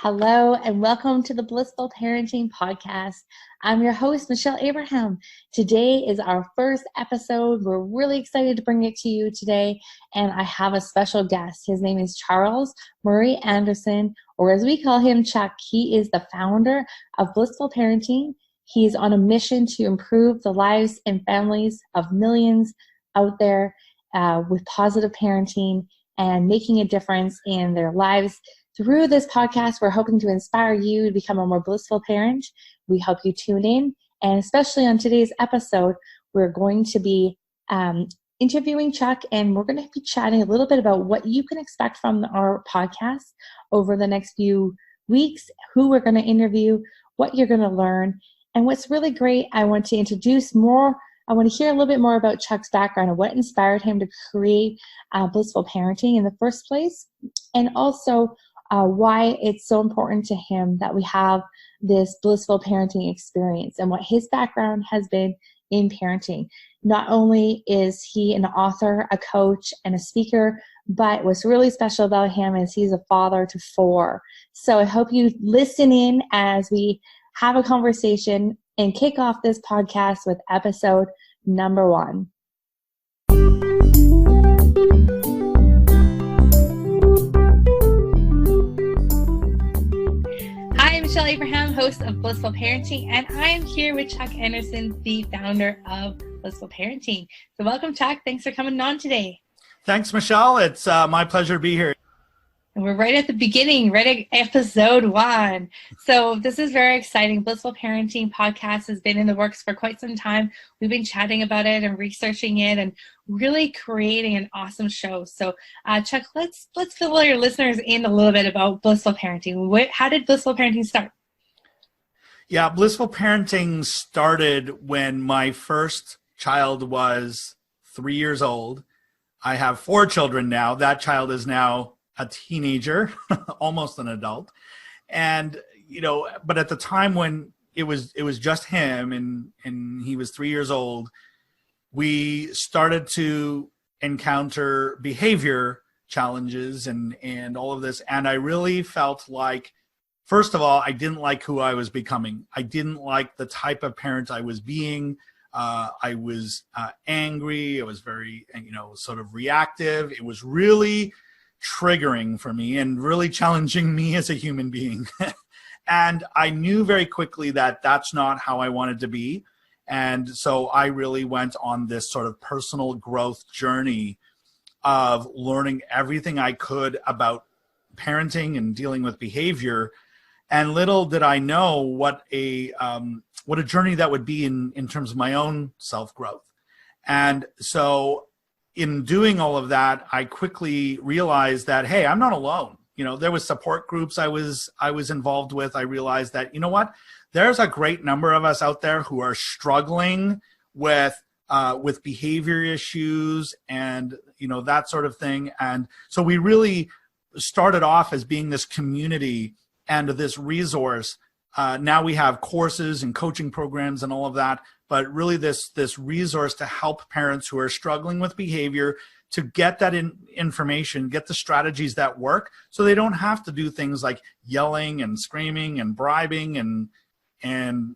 Hello and welcome to the Blissful Parenting Podcast. I'm your host, Michelle Abraham. Today is our first episode. We're really excited to bring it to you today, and I have a special guest. His name is Charles Murray Anderson, or as we call him, Chuck. He is the founder of Blissful Parenting. He's on a mission to improve the lives and families of millions out there with positive parenting and making a difference in their lives. Through this podcast, we're hoping to inspire you to become a more blissful parent. We hope you tune in. And especially on today's episode, we're going to be interviewing Chuck, and we're going to be chatting a little bit about what you can expect from our podcast over the next few weeks, who we're going to interview, what you're going to learn. And what's really great, I want to hear a little bit more about Chuck's background and what inspired him to create Blissful Parenting in the first place, and also why it's so important to him that we have this blissful parenting experience and what his background has been in parenting. Not only is he an author, a coach, and a speaker, but what's really special about him is he's a father to 4. So I hope you listen in as we have a conversation and kick off this podcast with episode number 1. Michelle Abraham, host of Blissful Parenting, and I am here with Chuck Anderson, the founder of Blissful Parenting. So welcome, Chuck. Thanks for coming on today. Thanks, Michelle. It's my pleasure to be here. And we're right at the beginning, right at episode 1. So this is very exciting. Blissful Parenting Podcast has been in the works for quite some time. We've been chatting about it and researching it and really creating an awesome show. So Chuck, let's fill your listeners in a little bit about Blissful Parenting. How did Blissful Parenting start? Yeah, Blissful Parenting started when my first child was 3 years old. I have 4 children now. That child is now a teenager, almost an adult. And, but at the time when it was just him and he was 3 years old, we started to encounter behavior challenges and all of this. And I really felt like, first of all, I didn't like who I was becoming. I didn't like the type of parent I was being. I was angry. I was very, sort of reactive. It was really triggering for me and really challenging me as a human being. And I knew very quickly that that's not how I wanted to be. And so I really went on this sort of personal growth journey of learning everything I could about parenting and dealing with behavior. And little did I know what a journey that would be in terms of my own self-growth. And so in doing all of that, I quickly realized that, hey, I'm not alone. There was support groups I was involved with. I realized that, there's a great number of us out there who are struggling with behavior issues and, that sort of thing. And so we really started off as being this community and this resource. Now we have courses and coaching programs and all of that, but really this resource to help parents who are struggling with behavior to get that information, get the strategies that work so they don't have to do things like yelling and screaming and bribing and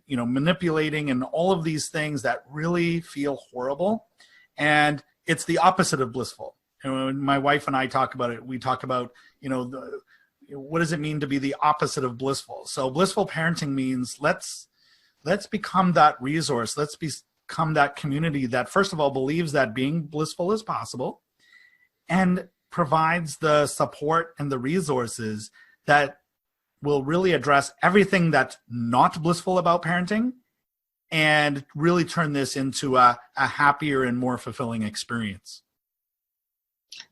manipulating and all of these things that really feel horrible. And it's the opposite of blissful. When my wife and I talk about it, we talk about, what does it mean to be the opposite of blissful? So blissful parenting means let's become that resource. Let's become that community that, first of all, believes that being blissful is possible and provides the support and the resources that will really address everything that's not blissful about parenting and really turn this into a happier and more fulfilling experience.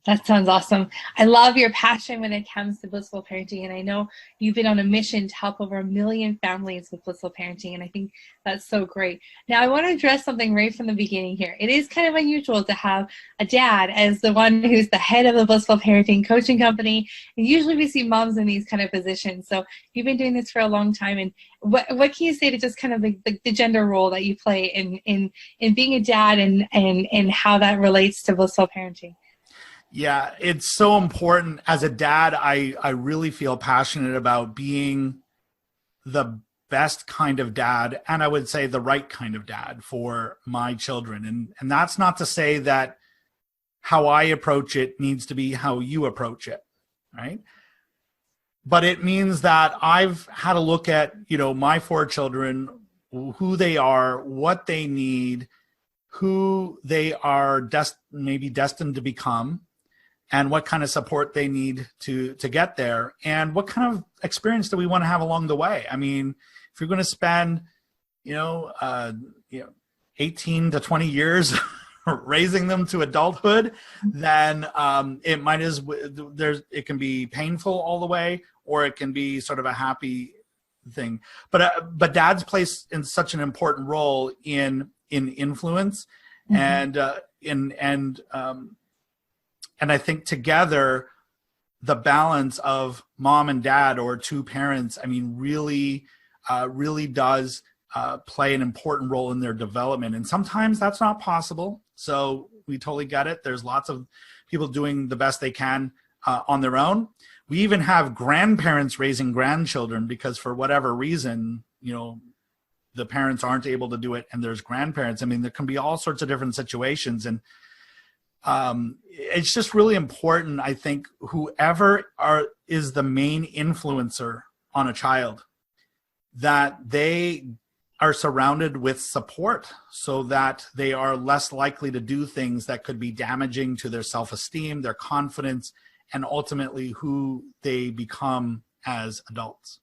That sounds awesome. I love your passion when it comes to blissful parenting. And I know you've been on a mission to help over 1 million families with blissful parenting. And I think that's so great. Now, I want to address something right from the beginning here. It is kind of unusual to have a dad as the one who's the head of the blissful parenting coaching company. And usually we see moms in these kind of positions. So you've been doing this for a long time. And what can you say to just kind of the gender role that you play in being a dad and how that relates to blissful parenting? Yeah, it's so important. As a dad, I really feel passionate about being the best kind of dad, and I would say the right kind of dad for my children. And that's not to say that how I approach it needs to be how you approach it, right? But it means that I've had a look at, my four children, who they are, what they need, who they are maybe destined to become, and what kind of support they need to get there, and what kind of experience do we want to have along the way. I mean, if you're going to spend, 18 to 20 years raising them to adulthood, then it can be painful all the way, or it can be sort of a happy thing. But dads play in such an important role in influence, mm-hmm. And I think together, the balance of mom and dad, or two parents, I mean, really does play an important role in their development. And sometimes that's not possible. So we totally get it. There's lots of people doing the best they can on their own. We even have grandparents raising grandchildren because for whatever reason, the parents aren't able to do it, and there's grandparents. I mean, there can be all sorts of different situations. And it's just really important, I think, whoever is the main influencer on a child, that they are surrounded with support so that they are less likely to do things that could be damaging to their self-esteem, their confidence, and ultimately who they become as adults.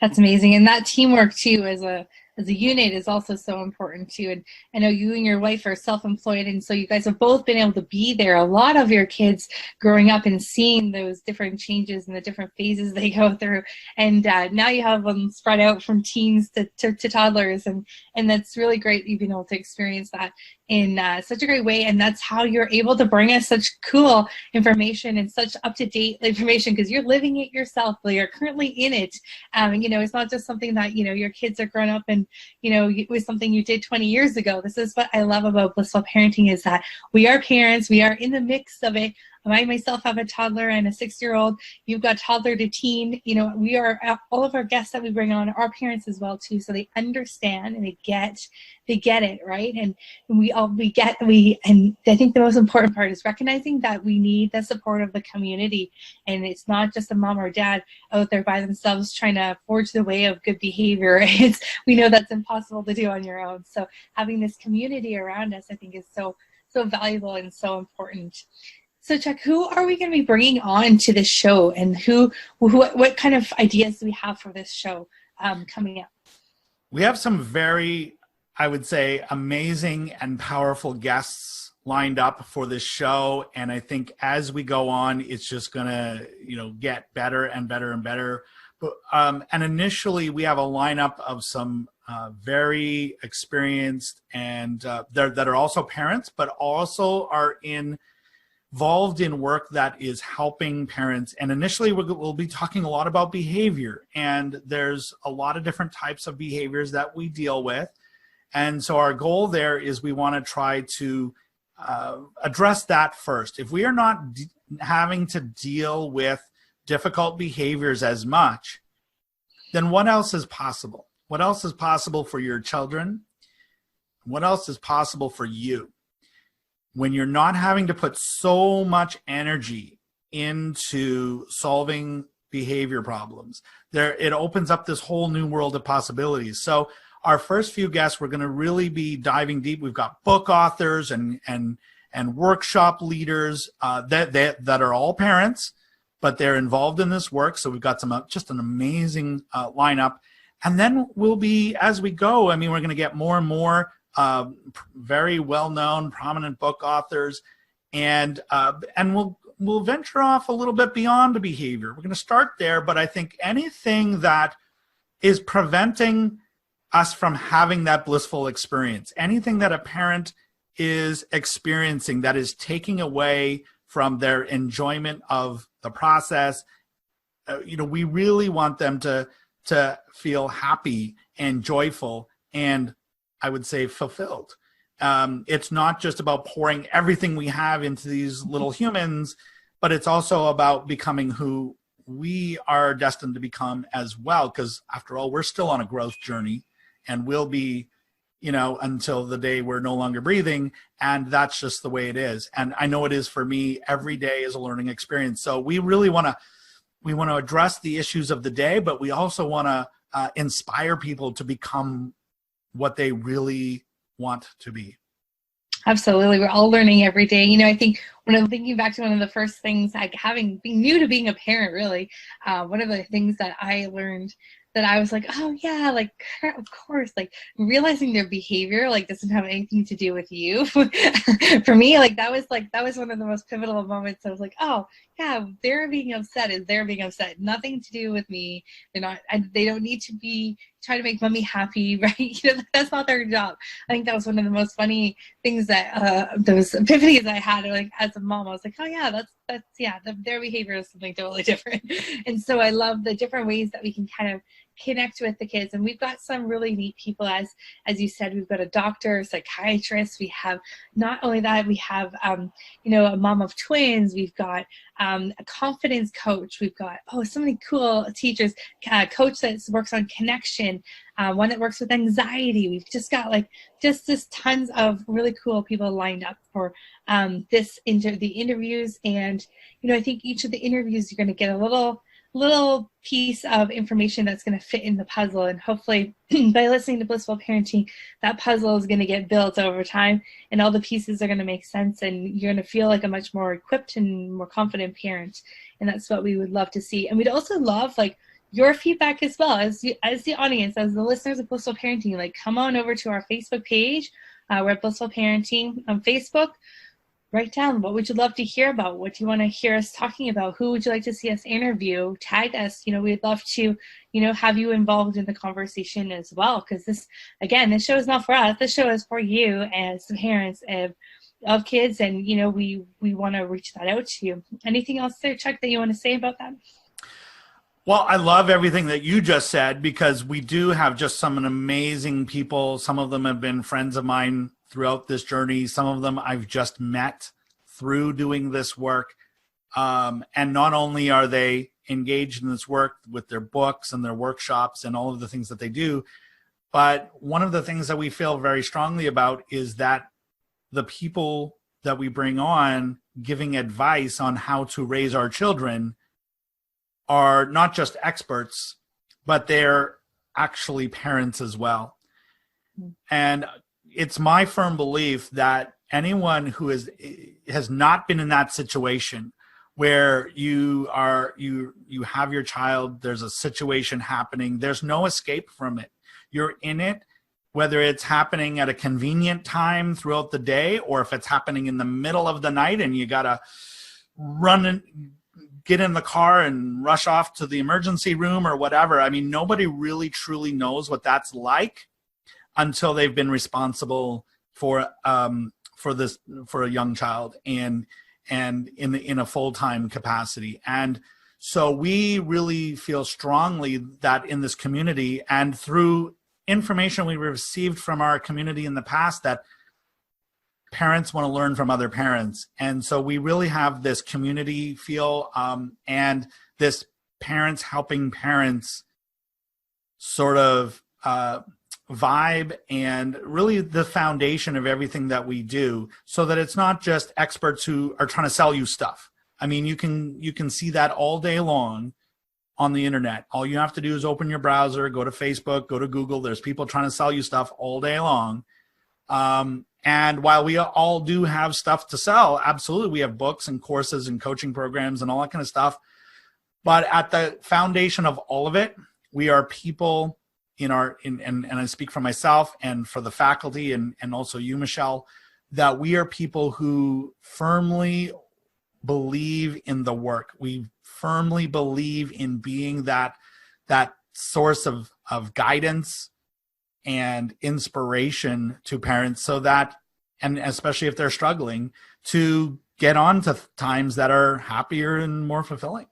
That's amazing. And that teamwork too, as a unit, is also so important too. And I know you and your wife are self-employed, and so you guys have both been able to be there. A lot of your kids growing up and seeing those different changes and the different phases they go through. And now you have them spread out from teens to toddlers. And that's really great you've been able to experience that in such a great way. And that's how you're able to bring us such cool information and such up-to-date information, because you're living it yourself. You're currently in it. It's not just something that, your kids are grown up and, it was something you did 20 years ago. This is what I love about Blissful Parenting, is that we are parents. We are in the mix of it. I myself have a toddler and a 6-year-old. You've got toddler to teen. We are, all of our guests that we bring on are parents as well too, so they understand and they get it, right? And and I think the most important part is recognizing that we need the support of the community, and it's not just a mom or dad out there by themselves trying to forge the way of good behavior. We know that's impossible to do on your own. So having this community around us, I think, is so valuable and so important. So Chuck, who are we going to be bringing on to this show, and what kind of ideas do we have for this show coming up? We have some very, I would say, amazing and powerful guests lined up for this show. And I think as we go on, it's just going to, get better and better and better. But, and initially we have a lineup of some very experienced and that are also parents, but also are involved in work that is helping parents. And initially we'll be talking a lot about behavior, and there's a lot of different types of behaviors that we deal with. And so our goal there is we want to try to address that first. If we are not having to deal with difficult behaviors as much, then what else is possible? What else is possible for your children? What else is possible for you? When you're not having to put so much energy into solving behavior problems, it opens up this whole new world of possibilities. So our first few guests, we're going to really be diving deep. We've got book authors and workshop leaders that are all parents, but they're involved in this work. So we've got just an amazing lineup. And then we'll be, as we go, we're going to get more and more very well-known, prominent book authors, and we'll venture off a little bit beyond the behavior. We're going to start there, but I think anything that is preventing us from having that blissful experience, anything that a parent is experiencing that is taking away from their enjoyment of the process, we really want them to feel happy and joyful and, I would say, fulfilled. It's not just about pouring everything we have into these little humans, but it's also about becoming who we are destined to become as well. Because after all, we're still on a growth journey, and will be, until the day we're no longer breathing. And that's just the way it is. And I know it is for me. Every day is a learning experience. So we really want to address the issues of the day, but we also want to inspire people to become what they really want to be. Absolutely. We're all learning every day. I think when I'm thinking back to one of the first things, like being new to being a parent, really, one of the things that I learned that I was like, oh yeah, like, of course, like realizing their behavior, like doesn't have anything to do with you. For me, that was one of the most pivotal moments. I was like, oh yeah, they're being upset is they're being upset. Nothing to do with me. They don't need to be trying to make mommy happy, right? That's not their job. I think that was one of the most funny things that, those epiphanies I had, like as a mom, I was like, oh yeah, their behavior is something totally different. And so I love the different ways that we can kind of connect with the kids. And we've got some really neat people, as you said. We've got a doctor, a psychiatrist. We have, not only that, we have a mom of twins. We've got a confidence coach. We've got so many cool teachers, coach that works on connection, one that works with anxiety. We've just got just tons of really cool people lined up for the interviews. And I think each of the interviews you're going to get a little piece of information that's going to fit in the puzzle. And hopefully by listening to Blissful Parenting, that puzzle is going to get built over time, and all the pieces are going to make sense, and you're going to feel like a much more equipped and more confident parent. And that's what we would love to see. And we'd also love your feedback as well, as the audience, as the listeners of Blissful Parenting. Come on over to our Facebook page. We're at Blissful Parenting on Facebook. Write down, what would you love to hear about? What do you want to hear us talking about? Who would you like to see us interview? Tag us. We'd love to, have you involved in the conversation as well. Because this show is not for us. This show is for you as the parents of kids. And, we want to reach that out to you. Anything else there, Chuck, that you want to say about that? Well, I love everything that you just said, because we do have just some amazing people. Some of them have been friends of mine throughout this journey. Some of them I've just met through doing this work. And not only are they engaged in this work with their books and their workshops and all of the things that they do, but one of the things that we feel very strongly about is that the people that we bring on giving advice on how to raise our children are not just experts, but they're actually parents as well. And it's my firm belief that anyone who has not been in that situation where you have your child, there's a situation happening, there's no escape from it. You're in it, whether it's happening at a convenient time throughout the day, or if it's happening in the middle of the night and you gotta run and get in the car and rush off to the emergency room or whatever. I mean, nobody really truly knows what that's like until they've been responsible for a young child and in a full-time capacity. And so we really feel strongly that in this community, and through information we received from our community in the past, that parents want to learn from other parents. And so we really have this community feel and this parents helping parents sort of vibe, and really the foundation of everything that we do, so that it's not just experts who are trying to sell you stuff. I mean, you can see that all day long on the internet. All you have to do is open your browser, go to Facebook, go to Google. There's people trying to sell you stuff all day long. And while we all do have stuff to sell, absolutely, we have books and courses and coaching programs and all that kind of stuff. But at the foundation of all of it, we are people and I speak for myself and for the faculty and also you, Michelle, that we are people who firmly believe in the work. We firmly believe in being that source of guidance and inspiration to parents, so that, and especially if they're struggling, to get on to times that are happier and more fulfilling.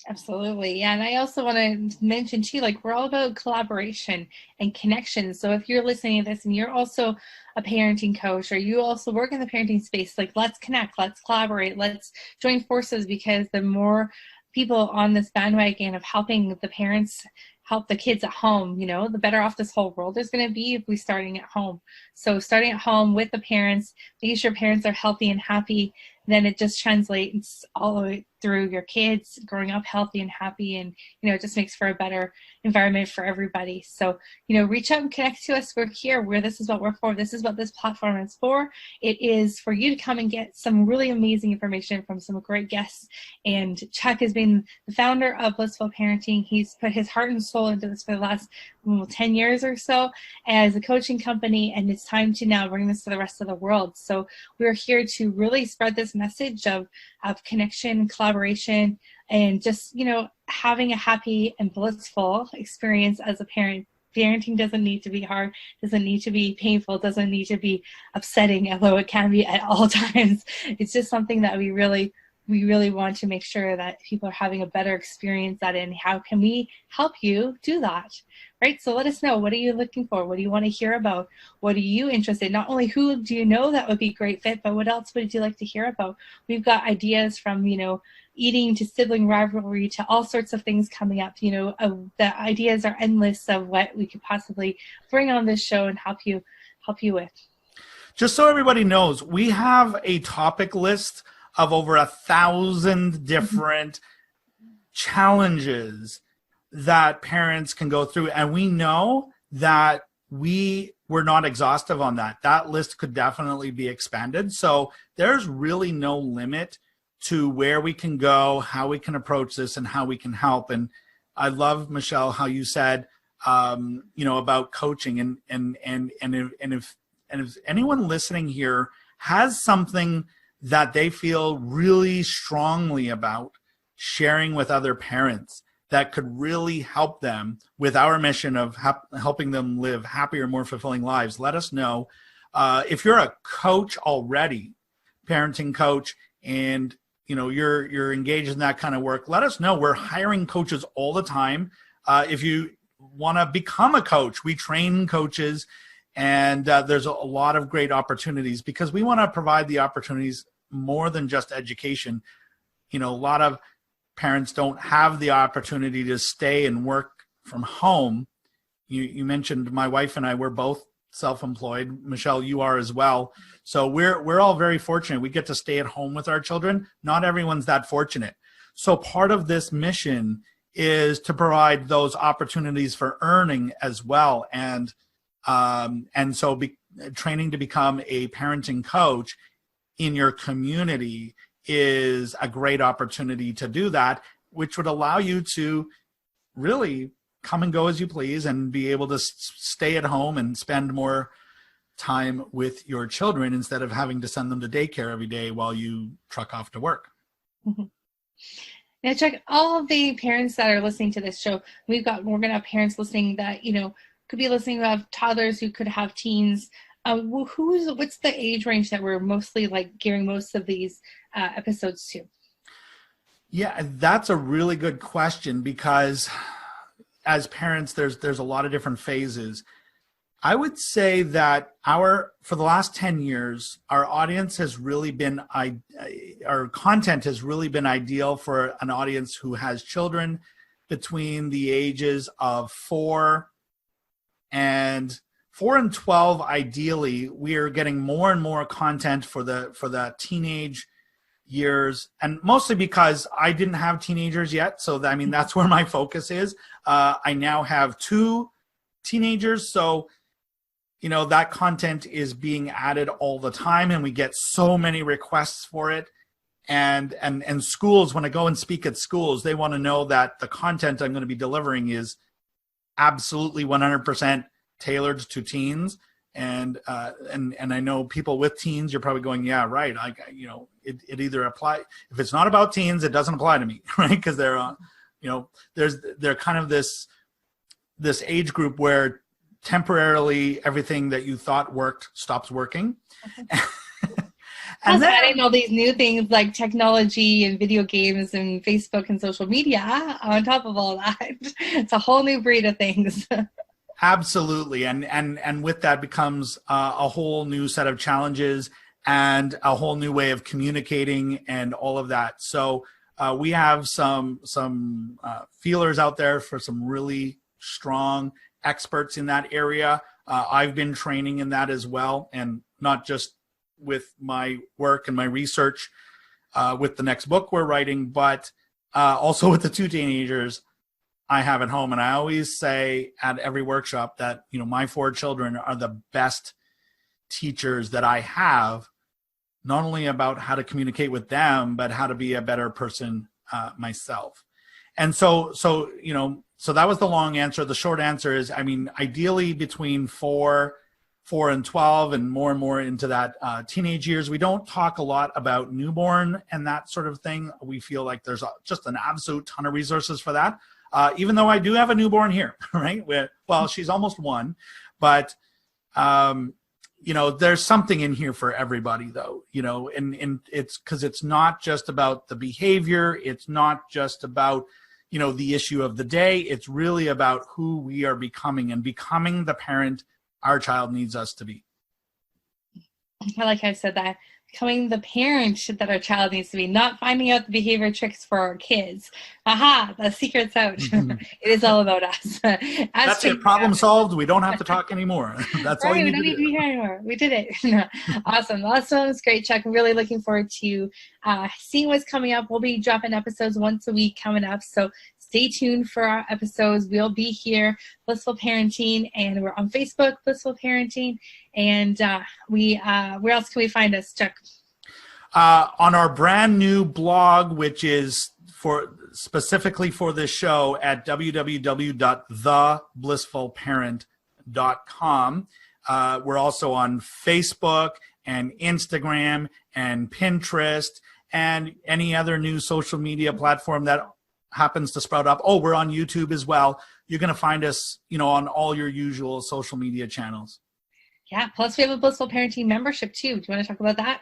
Absolutely. Yeah. And I also want to mention too, like, we're all about collaboration and connection. So if you're listening to this and you're also a parenting coach, or you also work in the parenting space, like, let's connect, let's collaborate, let's join forces, because the more people on this bandwagon of helping the parents help the kids at home, the better off this whole world is going to be if we're starting at home. So starting at home with the parents, making sure parents are healthy and happy, then it just translates all the way through your kids growing up healthy and happy. And, it just makes for a better environment for everybody. So, reach out and connect to us. We're here. This is what we're for. This is what this platform is for. It is for you to come and get some really amazing information from some great guests. And Chuck has been the founder of Blissful Parenting. He's put his heart and soul into this for the last 10 years or so as a coaching company. And it's time to now bring this to the rest of the world. So we're here to really spread this message of connection, collaboration, and just, having a happy and blissful experience as a parent. Parenting doesn't need to be hard, doesn't need to be painful, doesn't need to be upsetting, although it can be at all times. It's just something that we really want to make sure that people are having a better experience at it. And how can we help you do that? Right? So let us know. What are you looking for? What do you want to hear about? What are you interested in? Not only who do you know that would be a great fit, but what else would you like to hear about? We've got ideas from, eating to sibling rivalry to all sorts of things coming up. The ideas are endless of what we could possibly bring on this show and help you with. Just so everybody knows, we have a topic list of over 1,000 different challenges that parents can go through. And we know that we're not exhaustive on that. That list could definitely be expanded. So there's really no limit to where we can go, how we can approach this, and how we can help. And I love, Michelle, how you said, about coaching. And if anyone listening here has something that they feel really strongly about sharing with other parents that could really help them with our mission of helping them live happier, more fulfilling lives, let us know. If you're a coach already, parenting coach, and you're engaged in that kind of work, let us know. We're hiring coaches all the time. If you want to become a coach, we train coaches, and there's a lot of great opportunities, because we want to provide the opportunities more than just education. A lot of parents don't have the opportunity to stay and work from home. You mentioned my wife and I, we're both self-employed. Michelle, you are as well. So we're all very fortunate. We get to stay at home with our children. Not everyone's that fortunate. So part of this mission is to provide those opportunities for earning as well. And so training to become a parenting coach in your community is a great opportunity to do that, which would allow you to really come and go as you please and be able to stay at home and spend more time with your children instead of having to send them to daycare every day while you truck off to work. Mm-hmm. Now, Chuck, all of the parents that are listening to this show, we're going to have parents listening that, could be listening who have toddlers, who could have teens. What's the age range that we're mostly gearing most of these episodes to? Yeah, that's a really good question, because as parents, there's a lot of different phases. I would say that for the last 10 years, our audience has really been, our content has really been ideal for an audience who has children between the ages of 4 and 12. Ideally, we are getting more and more content for the teenage years, and mostly because I didn't have teenagers yet. So that's where my focus is. I now have 2 teenagers. So, that content is being added all the time, and we get so many requests for it. And schools, when I go and speak at schools, they want to know that the content I'm going to be delivering is absolutely 100% tailored to teens. And I know people with teens, you're probably going, yeah, right. It either apply. If it's not about teens, it doesn't apply to me, right? Because they're, they're kind of this age group where temporarily everything that you thought worked stops working. Plus, adding all these new things like technology and video games and Facebook and social media on top of all that. It's a whole new breed of things. Absolutely. And with that becomes a whole new set of challenges and a whole new way of communicating and all of that. So we have some feelers out there for some really strong experts in that area. I've been training in that as well, and not just with my work and my research with the next book we're writing, but also with the 2 teenagers I have at home. And I always say at every workshop that, my 4 children are the best teachers that I have, not only about how to communicate with them, but how to be a better person myself. And so that was the long answer. The short answer is, ideally between 4 and 12 and more into that teenage years. We don't talk a lot about newborn and that sort of thing. We feel like there's just an absolute ton of resources for that. Even though I do have a newborn here, right? Well, she's almost 1, but there's something in here for everybody though, and it's because it's not just about the behavior. It's not just about, the issue of the day. It's really about who we are becoming and becoming the parent our child needs us to be. I like how I said that. Becoming the parent that our child needs to be, not finding out the behavior tricks for our kids. Aha, the secret's out. Mm-hmm. It is all about us. That's it. Problem solved. We don't have to talk anymore. That's right, all you need to do. We don't need to be here anymore. We did it. Awesome. That was great, Chuck. I'm really looking forward to seeing what's coming up. We'll be dropping episodes once a week coming up. So stay tuned for our episodes. We'll be here, Blissful Parenting, and we're on Facebook, Blissful Parenting. And where else can we find us, Chuck? On our brand new blog, which is specifically for this show at www.theblissfulparent.com. We're also on Facebook and Instagram and Pinterest and any other new social media platform that happens to sprout up. Oh, we're on YouTube as well. You're going to find us, on all your usual social media channels. Yeah. Plus we have a Blissful Parenting membership too. Do you want to talk about that?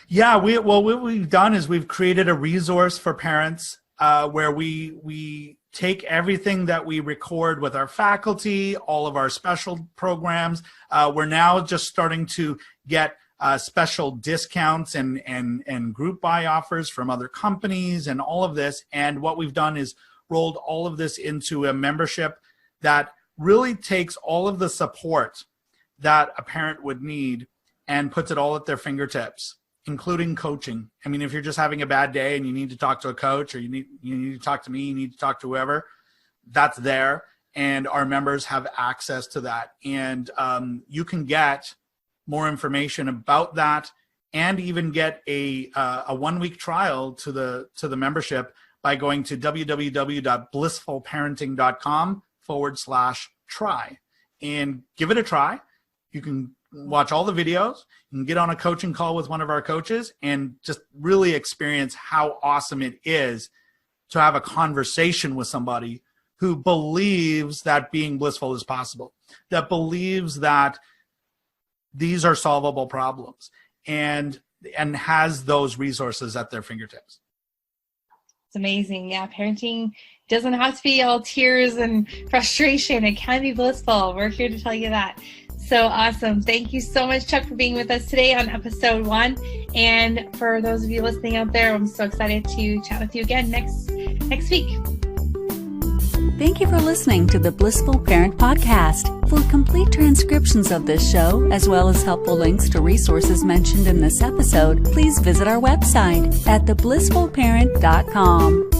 Yeah. What we've done is we've created a resource for parents where we take everything that we record with our faculty, all of our special programs. We're now just starting to get special discounts and group buy offers from other companies and all of this. And what we've done is rolled all of this into a membership that really takes all of the support that a parent would need and puts it all at their fingertips, including coaching. If you're just having a bad day and you need to talk to a coach, or you need to talk to me, you need to talk to whoever, that's there. And our members have access to that. And you can get more information about that and even get a 1-week trial to the membership by going to www.blissfulparenting.com/try and give it a try. You can watch all the videos. You can get on a coaching call with one of our coaches and just really experience how awesome it is to have a conversation with somebody who believes that being blissful is possible, that believes that these are solvable problems, and has those resources at their fingertips. It's amazing. Yeah, parenting doesn't have to be all tears and frustration. It can be blissful. We're here to tell you that. So awesome. Thank you so much, Chuck, for being with us today on episode 1. And for those of you listening out there, I'm so excited to chat with you again next week. Thank you for listening to the Blissful Parent Podcast. For complete transcriptions of this show, as well as helpful links to resources mentioned in this episode, please visit our website at theblissfulparent.com.